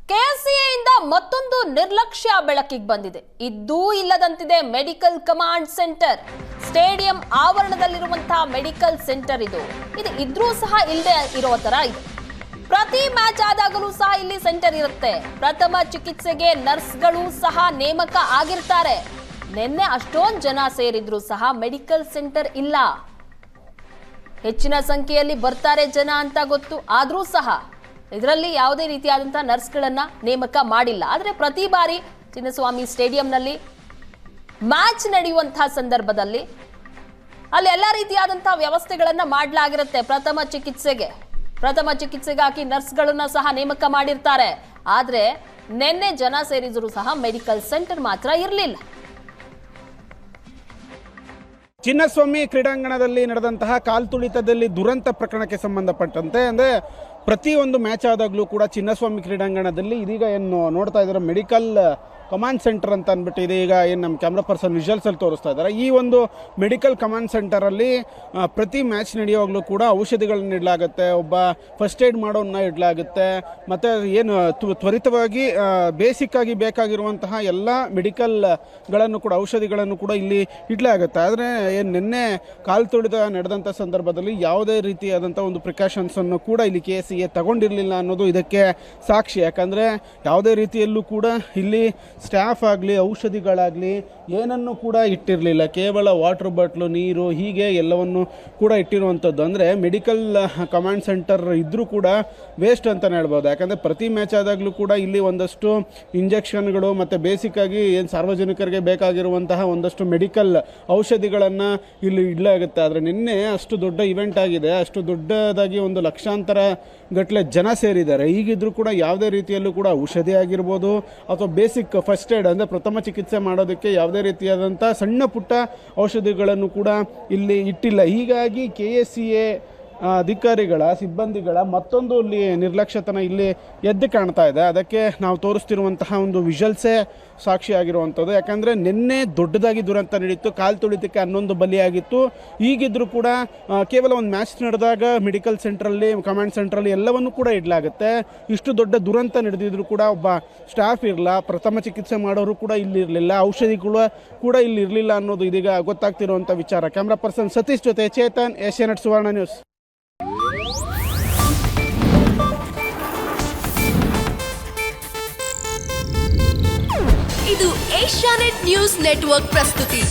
ಕೆಎಸ್ಸಿಎಯಿಂದ ಮತ್ತೊಂದು ನಿರ್ಲಕ್ಷ್ಯ ಬೆಳಕಿಗೆ ಬಂದಿದೆ. ಇದ್ದೂ ಇಲ್ಲದಂತಿದೆ ಮೆಡಿಕಲ್ ಕಮಾಂಡ್ ಸೆಂಟರ್. ಸ್ಟೇಡಿಯಂ ಆವರಣದಲ್ಲಿರುವಂತಹ ಮೆಡಿಕಲ್ ಸೆಂಟರ್ ಇದು ಇದ್ರೂ ಸಹ ಇಲ್ಲದೆ ಇರೋ ತರ ಇದೆ. ಪ್ರತಿ ಮ್ಯಾಚ್ ಆದಾಗಲೂ ಸಹ ಇಲ್ಲಿ ಸೆಂಟರ್ ಇರುತ್ತೆ. ಪ್ರಥಮ ಚಿಕಿತ್ಸೆಗೆ ನರ್ಸ್ಗಳು ಸಹ ನೇಮಕ ಆಗಿರ್ತಾರೆ. ನಿನ್ನೆ ಅಷ್ಟೊಂದು ಜನ ಸೇರಿದ್ರು ಸಹ ಮೆಡಿಕಲ್ ಸೆಂಟರ್ ಇಲ್ಲ. ಹೆಚ್ಚಿನ ಸಂಖ್ಯೆಯಲ್ಲಿ ಬರ್ತಾರೆ ಜನ ಅಂತ ಗೊತ್ತು, ಆದ್ರೂ ಸಹ ಇದರಲ್ಲಿ ಯಾವುದೇ ರೀತಿಯಾದಂತಹ ನರ್ಸ್ಗಳನ್ನ ನೇಮಕ ಮಾಡಿಲ್ಲ. ಆದರೆ ಪ್ರತಿ ಬಾರಿ ಚಿನ್ನಸ್ವಾಮಿ ಸ್ಟೇಡಿಯಂನಲ್ಲಿ ಮ್ಯಾಚ್ ನಡೆಯುವಂತಹ ಸಂದರ್ಭದಲ್ಲಿ ಅಲ್ಲಿ ಎಲ್ಲ ರೀತಿಯಾದಂತಹ ವ್ಯವಸ್ಥೆಗಳನ್ನ ಮಾಡಲಾಗಿರುತ್ತೆ. ಪ್ರಥಮ ಚಿಕಿತ್ಸೆಗಾಗಿ ನರ್ಸ್ಗಳನ್ನ ಸಹ ನೇಮಕ ಮಾಡಿರ್ತಾರೆ. ಆದ್ರೆ ನಿನ್ನೆ ಜನ ಸೇರಿದ್ರು ಸಹ ಮೆಡಿಕಲ್ ಸೆಂಟರ್ ಮಾತ್ರ ಇರಲಿಲ್ಲ. ಚಿನ್ನಸ್ವಾಮಿ ಕ್ರೀಡಾಂಗಣದಲ್ಲಿ ನಡೆದಂತಹ ಕಾಲ್ತುಳಿತದಲ್ಲಿ ದುರಂತ ಪ್ರಕರಣಕ್ಕೆ ಸಂಬಂಧಪಟ್ಟಂತೆ ಅಂದರೆ ಪ್ರತಿಯೊಂದು ಮ್ಯಾಚ್ ಆದಾಗಲೂ ಕೂಡ ಚಿನ್ನಸ್ವಾಮಿ ಕ್ರೀಡಾಂಗಣದಲ್ಲಿ ಇದೀಗ ಏನು ನೋಡ್ತಾ ಇದ್ದಾರೆ ಮೆಡಿಕಲ್ ಕಮಾಂಡ್ ಸೆಂಟರ್ ಅಂತ ಅಂದ್ಬಿಟ್ಟು ಇದೆ. ಈಗ ಏನು ನಮ್ಮ ಕ್ಯಾಮ್ರಾ ಪರ್ಸನ್ ವಿಜುವಲ್ಸಲ್ಲಿ ತೋರಿಸ್ತಾ ಇದ್ದಾರೆ. ಈ ಒಂದು ಮೆಡಿಕಲ್ ಕಮಾಂಡ್ ಸೆಂಟರಲ್ಲಿ ಪ್ರತಿ ಮ್ಯಾಚ್ ನಡೆಯುವಾಗಲೂ ಕೂಡ ಔಷಧಿಗಳನ್ನ ಇಡಲಾಗುತ್ತೆ, ಒಬ್ಬ ಫಸ್ಟ್ ಏಡ್ ಮಾಡೋನ್ನ ಇಡಲಾಗುತ್ತೆ, ಮತ್ತು ಏನು ತ್ವರಿತವಾಗಿ ಬೇಸಿಕ್ಕಾಗಿ ಬೇಕಾಗಿರುವಂತಹ ಎಲ್ಲ ಮೆಡಿಕಲ್ಗಳನ್ನು ಕೂಡ ಔಷಧಿಗಳನ್ನು ಕೂಡ ಇಲ್ಲಿ ಇಡಲಾಗುತ್ತೆ. ಆದರೆ ಏನು ನಿನ್ನೆ ಕಾಲ್ತುಳಿತ ನಡೆದಂಥ ಸಂದರ್ಭದಲ್ಲಿ ಯಾವುದೇ ರೀತಿಯಾದಂಥ ಒಂದು ಪ್ರಿಕಾಷನ್ಸನ್ನು ಕೂಡ ಇಲ್ಲಿ ಕೆಎಸ್ಸಿಎ ತಗೊಂಡಿರಲಿಲ್ಲ ಅನ್ನೋದು ಇದಕ್ಕೆ ಸಾಕ್ಷಿ. ಯಾಕಂದರೆ ಯಾವುದೇ ರೀತಿಯಲ್ಲೂ ಕೂಡ ಇಲ್ಲಿ ಸ್ಟಾಫ್ ಆಗಲಿ ಔಷಧಿಗಳಾಗಲಿ ಏನನ್ನು ಕೂಡ ಇಟ್ಟಿರಲಿಲ್ಲ. ಕೇವಲ ವಾಟರ್ ಬಾಟ್ಲು, ನೀರು, ಹೀಗೆ ಎಲ್ಲವನ್ನು ಕೂಡ ಇಟ್ಟಿರುವಂಥದ್ದು. ಅಂದರೆ ಮೆಡಿಕಲ್ ಕಮಾಂಡ್ ಸೆಂಟರ್ ಇದ್ದರೂ ಕೂಡ ವೇಸ್ಟ್ ಅಂತಲೇ ಹೇಳ್ಬೋದು. ಯಾಕಂದರೆ ಪ್ರತಿ ಮ್ಯಾಚ್ ಆದಾಗಲೂ ಕೂಡ ಇಲ್ಲಿ ಒಂದಷ್ಟು ಇಂಜೆಕ್ಷನ್ಗಳು ಮತ್ತು ಬೇಸಿಕ್ಕಾಗಿ ಏನು ಸಾರ್ವಜನಿಕರಿಗೆ ಬೇಕಾಗಿರುವಂತಹ ಒಂದಷ್ಟು ಮೆಡಿಕಲ್ ಔಷಧಿಗಳನ್ನು ಇಲ್ಲಿ ಇಡಲಾಗುತ್ತೆ. ಆದರೆ ನಿನ್ನೆ ಅಷ್ಟು ದೊಡ್ಡ ಇವೆಂಟ್ ಆಗಿದೆ, ಅಷ್ಟು ದೊಡ್ಡದಾಗಿ ಒಂದು ಲಕ್ಷಾಂತರ ಗಟ್ಟಲೆ ಜನ ಸೇರಿದ್ದಾರೆ. ಈಗಿದ್ರೂ ಕೂಡ ಯಾವುದೇ ರೀತಿಯಲ್ಲೂ ಕೂಡ ಔಷಧಿ ಆಗಿರ್ಬೋದು ಅಥವಾ ಬೇಸಿಕ್ ಫಸ್ಟ್ ಏಡ್ ಅಂದರೆ ಪ್ರಥಮ ಚಿಕಿತ್ಸೆ ಮಾಡೋದಕ್ಕೆ ಯಾವುದೇ ರೀತಿಯಾದಂಥ ಸಣ್ಣ ಪುಟ್ಟ ಔಷಧಿಗಳನ್ನು ಕೂಡ ಇಲ್ಲಿ ಇಟ್ಟಿಲ್ಲ. ಹೀಗಾಗಿ ಕೆಎಸ್ಸಿಎ ಅಧಿಕಾರಿಗಳ ಸಿಬ್ಬಂದಿಗಳ ಮತ್ತೊಂದು ಇಲ್ಲಿ ನಿರ್ಲಕ್ಷ್ಯತನ ಇಲ್ಲಿ ಎದ್ದು ಕಾಣ್ತಾ ಇದೆ. ಅದಕ್ಕೆ ನಾವು ತೋರಿಸ್ತಿರುವಂತಹ ಒಂದು ವಿಜುವಲ್ಸೇ ಸಾಕ್ಷಿಯಾಗಿರುವಂಥದ್ದು. ಯಾಕಂದರೆ ನಿನ್ನೆ ದೊಡ್ಡದಾಗಿ ದುರಂತ ನಡೀತು, ಕಾಲ್ತುಳಿತಕ್ಕೆ 11 ಬಲಿಯಾಗಿತ್ತು. ಈಗಿದ್ರೂ ಕೂಡ ಕೇವಲ ಒಂದು ಮ್ಯಾಚ್ ನಡೆದಾಗ ಮೆಡಿಕಲ್ ಸೆಂಟ್ರಲ್ಲಿ ಕಮಾಂಡ್ ಸೆಂಟ್ರಲ್ಲಿ ಎಲ್ಲವನ್ನೂ ಕೂಡ ಇಡಲಾಗುತ್ತೆ. ಇಷ್ಟು ದೊಡ್ಡ ದುರಂತ ನಡೆದಿದ್ರು ಕೂಡ ಒಬ್ಬ ಸ್ಟಾಫ್ ಇರಲ್ಲ, ಪ್ರಥಮ ಚಿಕಿತ್ಸೆ ಮಾಡೋರು ಕೂಡ ಇಲ್ಲಿರಲಿಲ್ಲ, ಔಷಧಿಗಳು ಕೂಡ ಇಲ್ಲಿ ಇರಲಿಲ್ಲ ಅನ್ನೋದು ಇದೀಗ ಗೊತ್ತಾಗ್ತಿರುವಂಥ ವಿಚಾರ. ಕ್ಯಾಮ್ರಾ ಪರ್ಸನ್ ಸತೀಶ್ ಜೊತೆ ಚೇತನ್, ಏಷ್ಯಾನೆಟ್ ಸುವರ್ಣ ನ್ಯೂಸ್. ಇದು ಏಷ್ಯಾನೆಟ್ ನ್ಯೂಸ್ ನೆಟ್ವರ್ಕ್ ಪ್ರಸ್ತುತಿ.